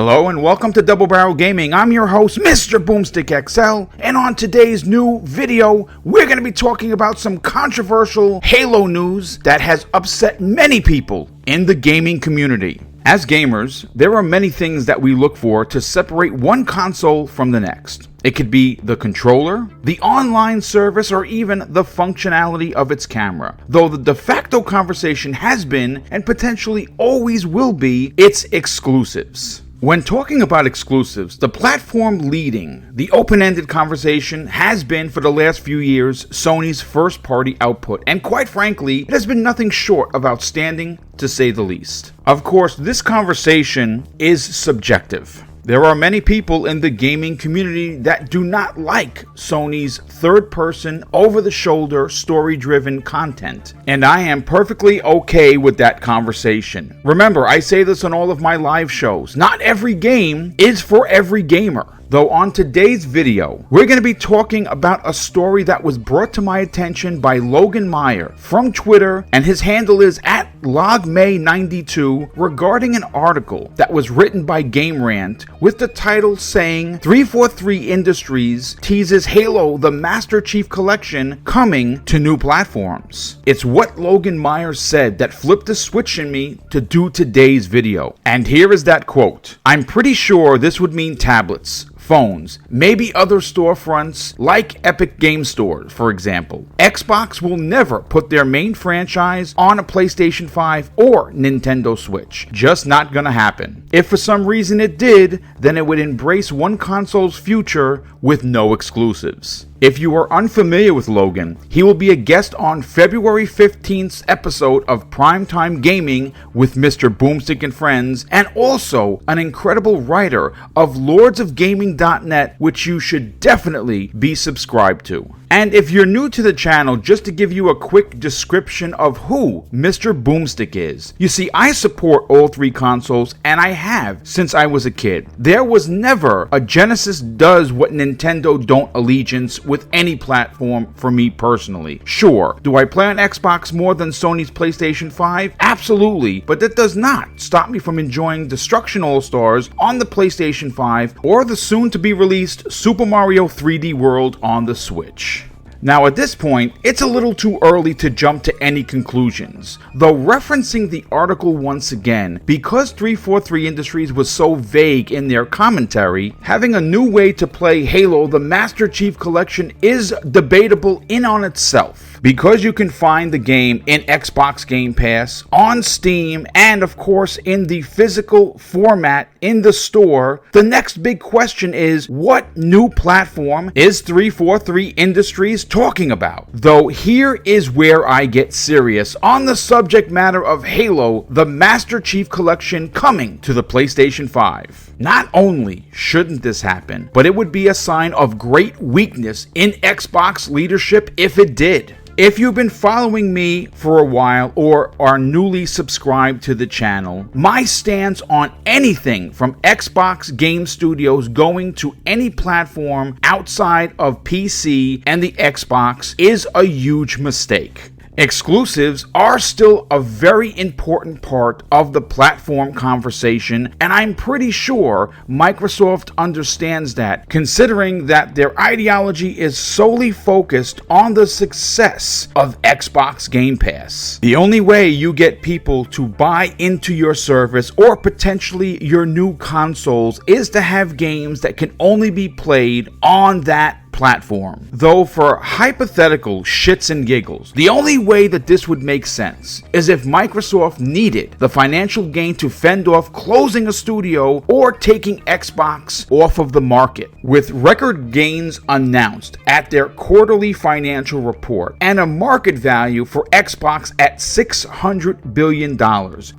Hello and welcome to Double Barrel Gaming. I'm your host, MrBooMStickXL, and on today's new video, we're going to be talking about some controversial Halo news that has upset many people in the gaming community. As gamers, there are many things that we look for to separate one console from the next. It could be the controller, the online service, or even the functionality of its camera. Though the de facto conversation has been, and potentially always will be, its exclusives. When talking about exclusives, the platform leading the open-ended conversation has been, for the last few years, Sony's first-party output, and quite frankly, it has been nothing short of outstanding, to say the least. Of course, this conversation is subjective. There are many people in the gaming community that do not like Sony's third-person, over-the-shoulder, story-driven content, and I am perfectly okay with that conversation. Remember, I say this on all of my live shows, not every game is for every gamer. Though on today's video, we're going to be talking about a story that was brought to my attention by Logan Meyer from Twitter, and his handle is @LogMay92, regarding an article that was written by Game Rant with the title saying 343 Industries teases Halo the Master Chief Collection coming to new platforms. It's what Logan Meyer said that flipped the switch in me to do today's video. And here is that quote. "I'm pretty sure this would mean tablets, phones, maybe other storefronts like Epic Game Store, for example. Xbox will never put their main franchise on a PlayStation 5 or Nintendo Switch. Just not gonna happen. If for some reason it did, then it would embrace one console's future with no exclusives." If you are unfamiliar with Logan, he will be a guest on February 15th's episode of Primetime Gaming with Mr. Boomstick and Friends, and also an incredible writer of lordsofgaming.net, which you should definitely be subscribed to. And if you're new to the channel, just to give you a quick description of who Mr. Boomstick is. You see, I support all three consoles, and I have since I was a kid. There was never a Genesis does what Nintendo don't allegiance with any platform for me personally. Sure, do I play on Xbox more than Sony's PlayStation 5? Absolutely, but that does not stop me from enjoying Destruction All-Stars on the PlayStation 5 or the soon-to-be-released Super Mario 3D World on the Switch. Now at this point, it's a little too early to jump to any conclusions, though referencing the article once again, because 343 Industries was so vague in their commentary, having a new way to play Halo the Master Chief Collection is debatable in on itself. Because you can find the game in Xbox Game Pass, on Steam, and of course in the physical format in the store, the next big question is, what new platform is 343 Industries talking about? Though here is where I get serious on the subject matter of Halo the Master Chief Collection coming to the PlayStation 5. Not only shouldn't this happen, but it would be a sign of great weakness in Xbox leadership if it did. If you've been following me for a while or are newly subscribed to the channel, my stance on anything from Xbox Game Studios going to any platform outside of PC and the Xbox is a huge mistake. Exclusives are still a very important part of the platform conversation, and I'm pretty sure Microsoft understands that, considering that their ideology is solely focused on the success of Xbox Game Pass. The only way you get people to buy into your service or potentially your new consoles is to have games that can only be played on that platform. Though for hypothetical shits and giggles, the only way that this would make sense is if Microsoft needed the financial gain to fend off closing a studio or taking Xbox off of the market. With record gains announced at their quarterly financial report and a market value for Xbox at $600 billion,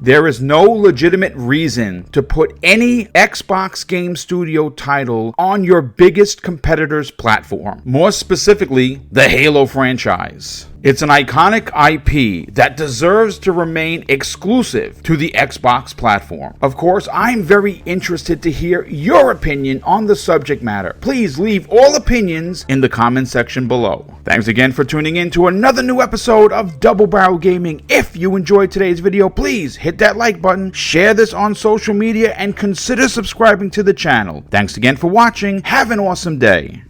there is no legitimate reason to put any Xbox Game Studio title on your biggest competitor's platform. platform, more specifically, the Halo franchise. It's an iconic IP that deserves to remain exclusive to the Xbox platform. Of course, I'm very interested to hear your opinion on the subject matter. Please leave all opinions in the comment section below. Thanks again for tuning in to another new episode of Double Barrel Gaming. If you enjoyed today's video, please hit that like button, share this on social media, and consider subscribing to the channel. Thanks again for watching. Have an awesome day.